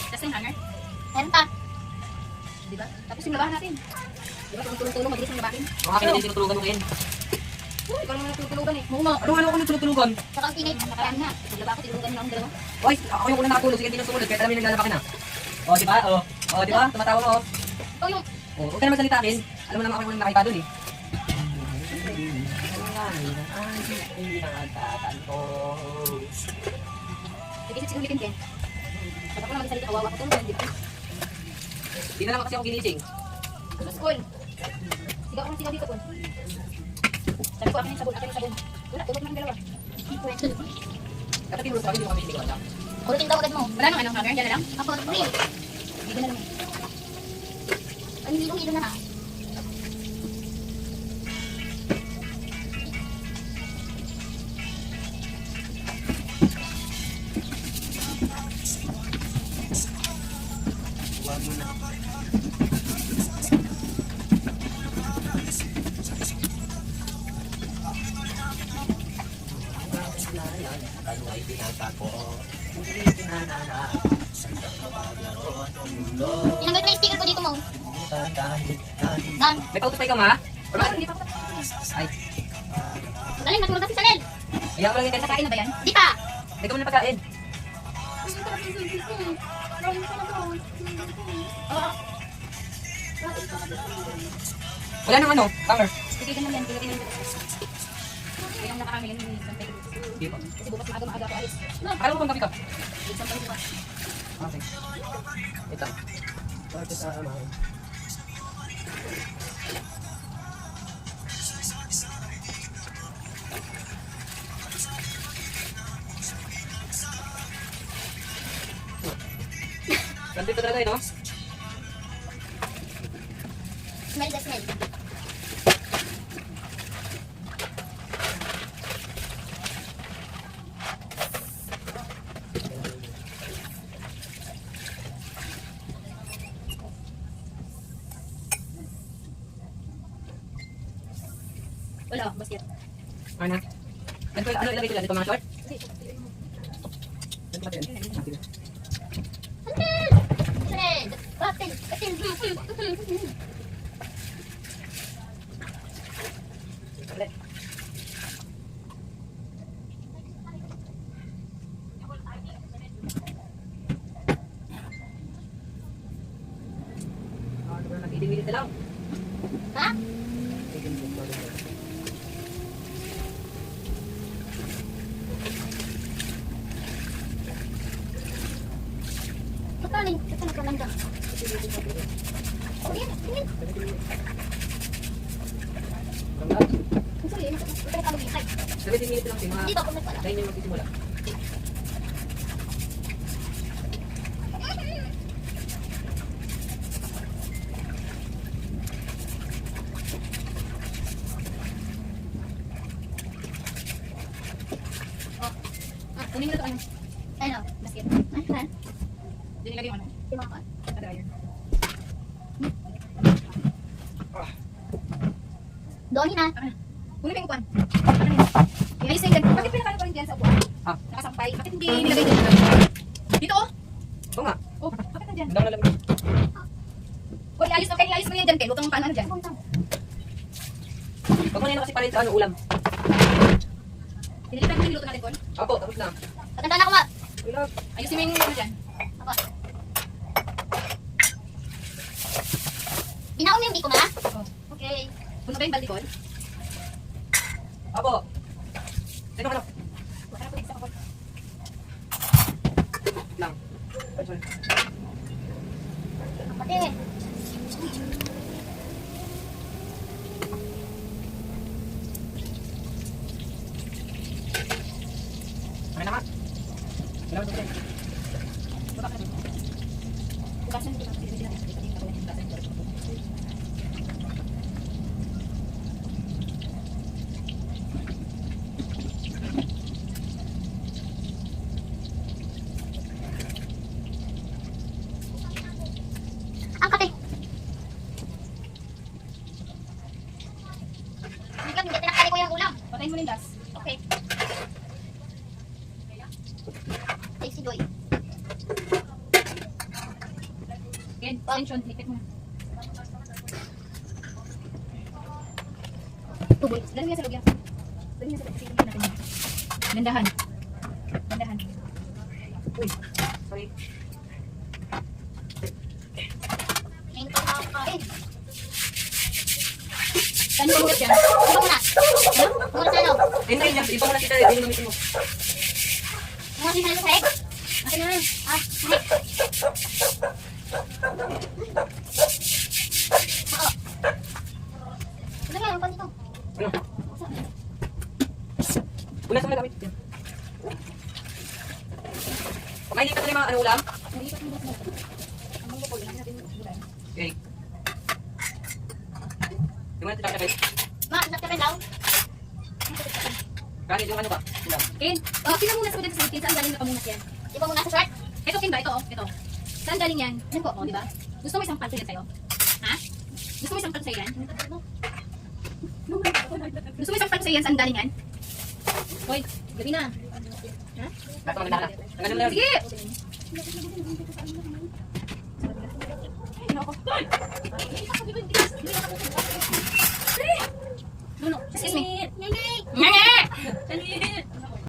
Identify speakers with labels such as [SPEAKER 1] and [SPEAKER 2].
[SPEAKER 1] Tapos yung hanger.
[SPEAKER 2] Meron pa.
[SPEAKER 1] Diba? Tapos yung labahan natin. Diba? Tulong-tulong, mabilis yung labahin.
[SPEAKER 3] Ang akin na din tinutulugan mo ngayon.
[SPEAKER 1] Uy, ikaw naman natutulugan eh.
[SPEAKER 3] Ano ako nagtulugan?
[SPEAKER 2] Saka ang pinay.
[SPEAKER 1] Nakaraan nga. Yung laba ko, tinulugan niyo akong dalawa.
[SPEAKER 3] Oy, ako yung unang nakatulog. Sige, hindi na sumunod. Kahit alam yung naglalabakin na. O, di ba? O, di ba? Tumatawa mo.
[SPEAKER 1] Ikaw yung...
[SPEAKER 3] O, huwag ka naman salita akin. Alam mo naman ako yung unang nakita dun eh.
[SPEAKER 1] Sige, sige, ulitin Ken. Pag ako na magsalita, kawawa ko tulog.
[SPEAKER 3] Di na lang kasi ako ginising.
[SPEAKER 1] Tapos, Paul. Sigaw ako ng sigaw dito, Paul. Sabi ko, akin yung sabon, akin yung sabon. Wala, tulog na ang dalawa.
[SPEAKER 3] Dapat tinulog sa akin, hindi mo kami sinigawan.
[SPEAKER 2] Ulitin daw agad mo.
[SPEAKER 1] Wala nang anong hanger, dyan na lang.
[SPEAKER 2] Ako, free.
[SPEAKER 1] Hindi na lang.
[SPEAKER 2] Ang hilong-hilo na ha.
[SPEAKER 3] Huwag mo na. Tayo ay pinagkapo. Hindi pinanana.
[SPEAKER 2] Tinanggal ko na yung sticker ko dito mo. Dan.
[SPEAKER 3] May pautupay ka ma?
[SPEAKER 1] Wala, hindi pa ako.
[SPEAKER 3] Ay,
[SPEAKER 2] Galing, natulog na si Chanel.
[SPEAKER 3] ayaw ko lang yung
[SPEAKER 1] Kakain na ba yan?
[SPEAKER 2] Di pa.
[SPEAKER 3] Ikaw mo na pagkain. Wala nang ano, cover.
[SPEAKER 1] Sige, ganun yan. Sige, ganun yan. Kaya yung nakarami yan, yung isang tayo.
[SPEAKER 3] Di pa.
[SPEAKER 1] Kasi bukas maaga ako alis.
[SPEAKER 3] Akala mo bang gabi ka?
[SPEAKER 1] Isang tayo bukas.
[SPEAKER 3] Okay. Ito. Ito sa ama. Nandito talaga no?
[SPEAKER 2] Smell the smell.
[SPEAKER 1] Wala, basket.
[SPEAKER 3] Ano? Ano ilagay ko dyan? Ito mga short?
[SPEAKER 1] Sige.
[SPEAKER 3] Ito ba yan?
[SPEAKER 2] Chanel. Chanel. Chanel.
[SPEAKER 3] Ulit. Nag-ilimit na lang.
[SPEAKER 2] Ha? Pagkaling. Ito na kalanda. Oh, yan. Yan. Sorry, ito na kalanda.
[SPEAKER 3] 17 minutes lang siya. Mga
[SPEAKER 2] Dito, kung nagpala.
[SPEAKER 3] 9 yung magsisimula.
[SPEAKER 1] Kunin mo na ito, ano?
[SPEAKER 2] Ano?
[SPEAKER 1] Basket.
[SPEAKER 2] Ano?
[SPEAKER 1] Diyan ilagay yung ano?
[SPEAKER 2] Timakon.
[SPEAKER 1] Dryer.
[SPEAKER 2] Doon na.
[SPEAKER 1] Kunin mo yung upuan. Ano yun? Ayos na yun. Bakit pinakaano pa rin dyan sa upuan?
[SPEAKER 3] Ah.
[SPEAKER 1] Nakasampay. Bakit hindi nilagay dyan? Dito oh.
[SPEAKER 3] Oo nga.
[SPEAKER 1] Oh, bakit nandyan?
[SPEAKER 3] Ang dami na lang.
[SPEAKER 1] Kung iayos mo, kaya iayos mo yan dyan, Ken. Huwag kang paano dyan.
[SPEAKER 3] Pag mo na kasi palit sa ano, ulam.
[SPEAKER 1] Pinilitan mo yung niluto natin, Kon.
[SPEAKER 3] Opo, tapos na.
[SPEAKER 2] Patanda na ako nga.
[SPEAKER 3] Ulam.
[SPEAKER 1] Ayusin mo yung ano dyan.
[SPEAKER 2] Ako. Binaon mo yung biko, ma?
[SPEAKER 1] Oh.
[SPEAKER 2] Okay.
[SPEAKER 1] Puno ba yung balde, Kon?
[SPEAKER 3] Opo. Sino ka na?
[SPEAKER 1] Wala ko isa ako.
[SPEAKER 3] Lang. Ay, sorry.
[SPEAKER 2] Pati.
[SPEAKER 3] Ay, na nga. Salamat po.
[SPEAKER 1] Baba ka na dito. Bukasan mo dito. Pinilitan natin. Bukasan mo dito.
[SPEAKER 2] Ang kape. Biglang hindi tinakali ko yung ulam.
[SPEAKER 1] Patayin mo na yung gas.
[SPEAKER 2] Okay. Sexy boy.
[SPEAKER 1] Ken, tension. Lipit mo. Tuboy. Lalo yan sa loob yan. Lalo yan sa loob. Sige, natin yan. Gandahan. Gandahan. Uy. Sorry.
[SPEAKER 2] Ngayon pa nakakain.
[SPEAKER 1] Saan yung ulit yan?
[SPEAKER 2] Iba muna. Ano? Muna sa ano?
[SPEAKER 3] Hindi, iba mo na kita. Hindi mo gamitin mo.
[SPEAKER 2] Muna sa ano sa egg?
[SPEAKER 1] Akin na.
[SPEAKER 2] Ah, egg. Oo. Ano kaya? Ang pan dito.
[SPEAKER 3] Ano? Ulas mo na gamit. May lipat na yung mga ano ulam?
[SPEAKER 1] Nalipat mo ba? Ang mga pula natin gulay.
[SPEAKER 3] Okay. Yung mga titapit.
[SPEAKER 2] Ma, nakapin daw.
[SPEAKER 3] Kahit yung ano ba? Ulam.
[SPEAKER 1] Ken, pinamunas mo dito sa Ken. Saan galing na pamunas yan?
[SPEAKER 2] Iba muna sa short.
[SPEAKER 1] Ito, Ken ba? Ito, oh. Ito. Saan galing yan? Ano po? Oh, di ba? Gusto mo isang palto yan sa'yo? Ha? Gusto mo isang palto sa'yo yan? Gusto mo isang palto sa'yo yan? Saan galing yan? Hoy, gabi na. Ha?
[SPEAKER 3] Lahat naman na. Ang ano na yun?
[SPEAKER 1] Sige! Nuno, excuse me.
[SPEAKER 2] Nene!
[SPEAKER 1] Nene!